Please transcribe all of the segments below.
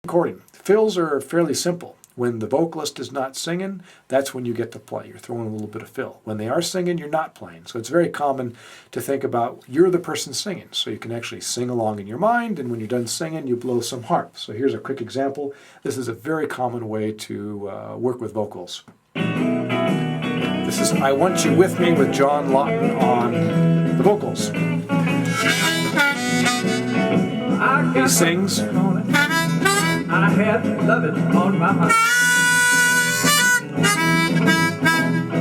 Chording. Fills are fairly simple. When the vocalist is not singing, that's when you get to play. You're throwing a little bit of fill. When they are singing, you're not playing. So it's very common to think about you're the person singing. So you can actually sing along in your mind, and when you're done singing, you blow some harp. So here's a quick example. This is a very common way to work with vocals. This is I Want You With Me with John Lawton on the vocals. He sings. I had loving on my mind.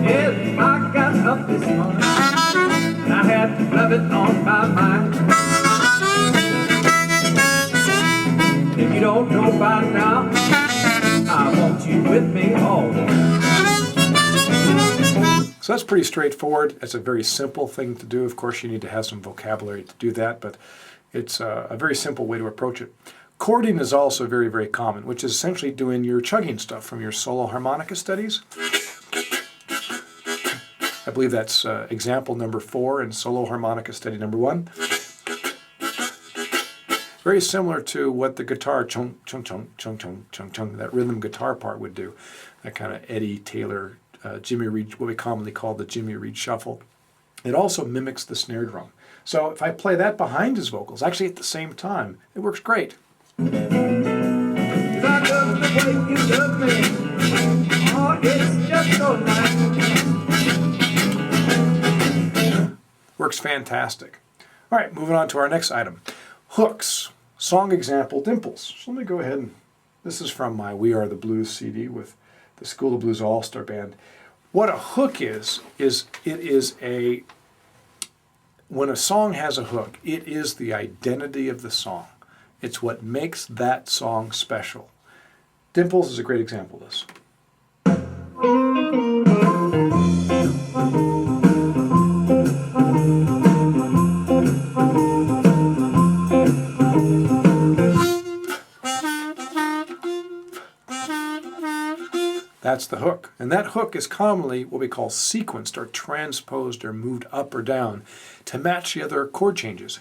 Yes, I got up this morning and I had loving on my mind. If you don't know by now, I want you with me all the time. So that's pretty straightforward. It's a very simple thing to do. Of course, you need to have some vocabulary to do that, but it's a very simple way to approach it. Chording is also very, very common, which is essentially doing your chugging stuff from your solo harmonica studies. I believe that's example number 4 in solo harmonica study number 1. Very similar to what the guitar chung chung chung chung chung chung chung, that rhythm guitar part would do. That kind of Eddie Taylor, Jimmy Reed, what we commonly call the Jimmy Reed shuffle. It also mimics the snare drum. So if I play that behind his vocals, actually at the same time, it works great. I love the way you love me. Oh, it's just so nice. Works fantastic. All right, moving on to our next item. Hooks. Song example, Dimples. So let me go ahead and, this is from my We Are the Blues CD with the School of Blues All-Star Band. What a hook is it is a, when a song has a hook, it is the identity of the song. It's what makes that song special. Dimples is a great example of this. That's the hook. And that hook is commonly what we call sequenced or transposed or moved up or down to match the other chord changes.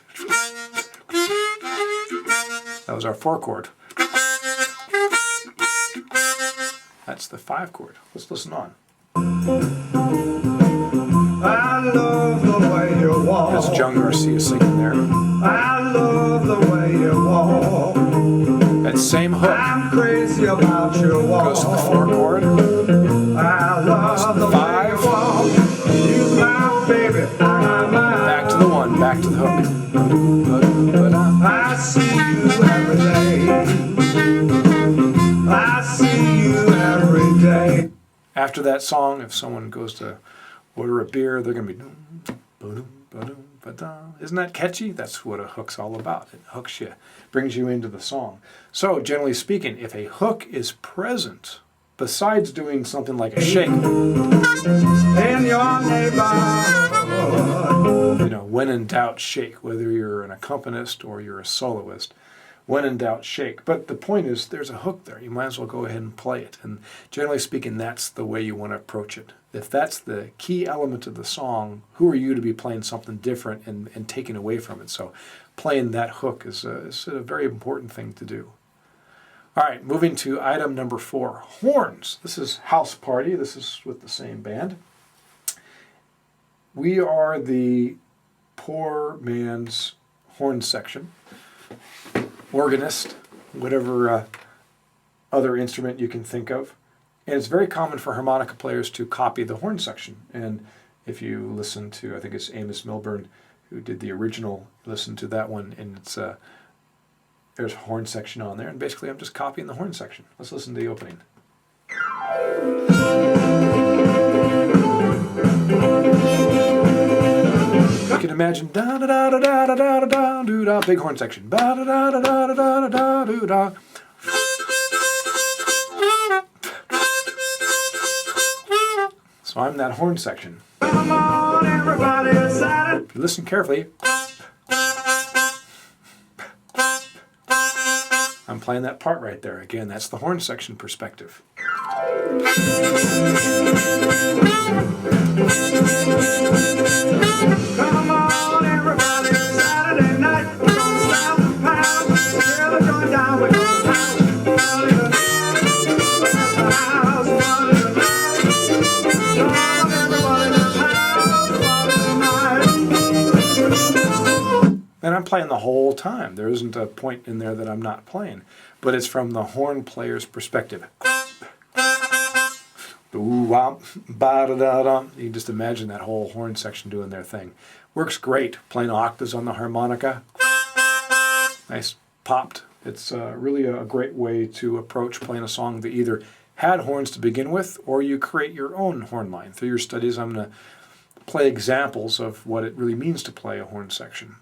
That was our 4 chord. That's the 5 chord. Let's listen on. I love the way you walk. That's Joan Garcia singing there. I love the way you walk. That same hook I'm crazy about your walk. goes to the 4 chord. I love the 5. way you walk. You my baby, I'm Back to the 1. Back to the hook. I see you every day. I see you every day. After that song, if someone goes to order a beer, they're going to be... Isn't that catchy? That's what a hook's all about. It hooks you, brings you into the song. So, generally speaking, if a hook is present, besides doing something like a shake, In your neighborhood. you know, when in doubt, shake, whether you're an accompanist or you're a soloist. When in doubt, shake. But the point is, there's a hook there. You might as well go ahead and play it. And generally speaking, that's the way you want to approach it. If that's the key element of the song, who are you to be playing something different and taking away from it? So playing that hook is a very important thing to do. All right, moving to item number 4, horns. This is House Party. This is with the same band. We are the poor man's horn section. Organist, whatever other instrument you can think of. And it's very common for harmonica players to copy the horn section. And if you listen to, I think it's Amos Milburn who did the original, listen to that one, and it's there's a horn section on there. And basically I'm just copying the horn section. Let's listen to the opening. You can imagine da da da da da da da da do da, big horn section. Ba da da da da da da do da. So I'm that horn section. Come on, everybody, inside. If you listen carefully, I'm playing that part right there. Again, that's the horn section perspective. Come on, everybody, Saturday night. We're gonna stop the pound. We're going down, we're going down. whole time. There isn't a point in there that I'm not playing, but it's from the horn player's perspective. You can just imagine that whole horn section doing their thing. Works great, playing octaves on the harmonica. Nice popped. It's really a great way to approach playing a song that either had horns to begin with, or you create your own horn line. Through your studies, I'm going to play examples of what it really means to play a horn section.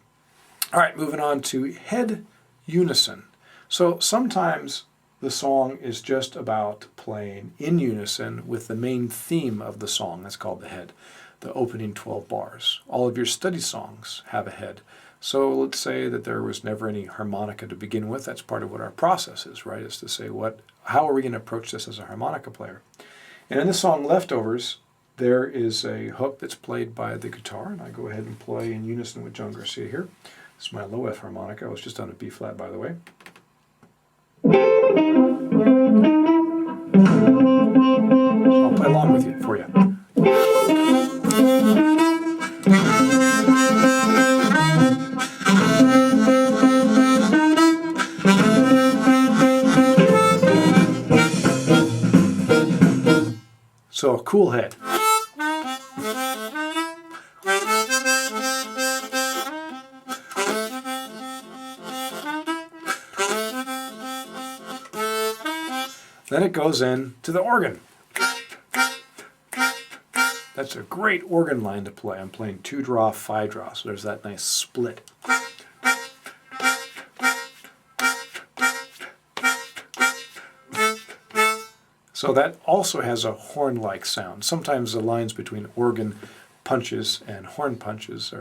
All right, moving on to head unison. So sometimes the song is just about playing in unison with the main theme of the song. That's called the head, the opening 12 bars. All of your study songs have a head. So let's say that there was never any harmonica to begin with. That's part of what our process is, right? Is to say, how are we going to approach this as a harmonica player? And in the song Leftovers, there is a hook that's played by the guitar, and I go ahead and play in unison with John Garcia here. This is my low F harmonica. I was just on a B flat, by the way. So I'll play along with you for you. So a cool head. Then it goes in to the organ. That's a great organ line to play. I'm playing 2-draw, 5-draw, so there's that nice split. So that also has a horn-like sound. Sometimes the lines between organ punches and horn punches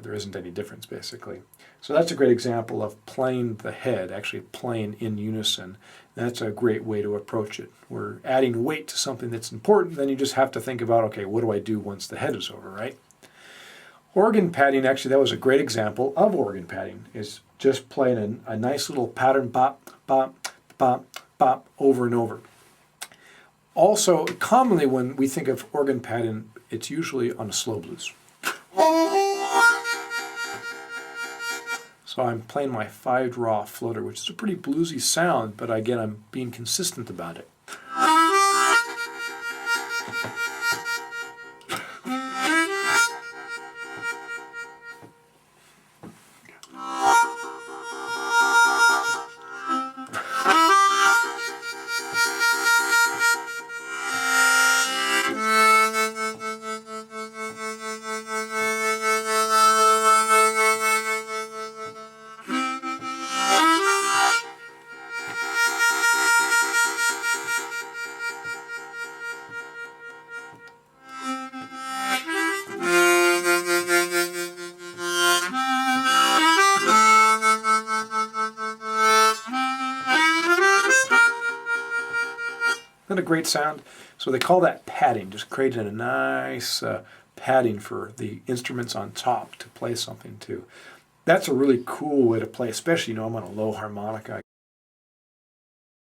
there isn't any difference, basically. So that's a great example of playing the head, actually playing in unison. That's a great way to approach it. We're adding weight to something that's important, then you just have to think about, okay, what do I do once the head is over, right? Organ padding, actually, that was a great example of organ padding, is just playing a nice little pattern, bop, bop, bop, bop, over and over. Also, commonly when we think of organ padding, it's usually on a slow blues. So I'm playing my 5-draw floater, which is a pretty bluesy sound, but again, I'm being consistent about it. Isn't that a great sound? So they call that padding, just creating a nice padding for the instruments on top to play something to. That's a really cool way to play, especially, I'm on a low harmonica.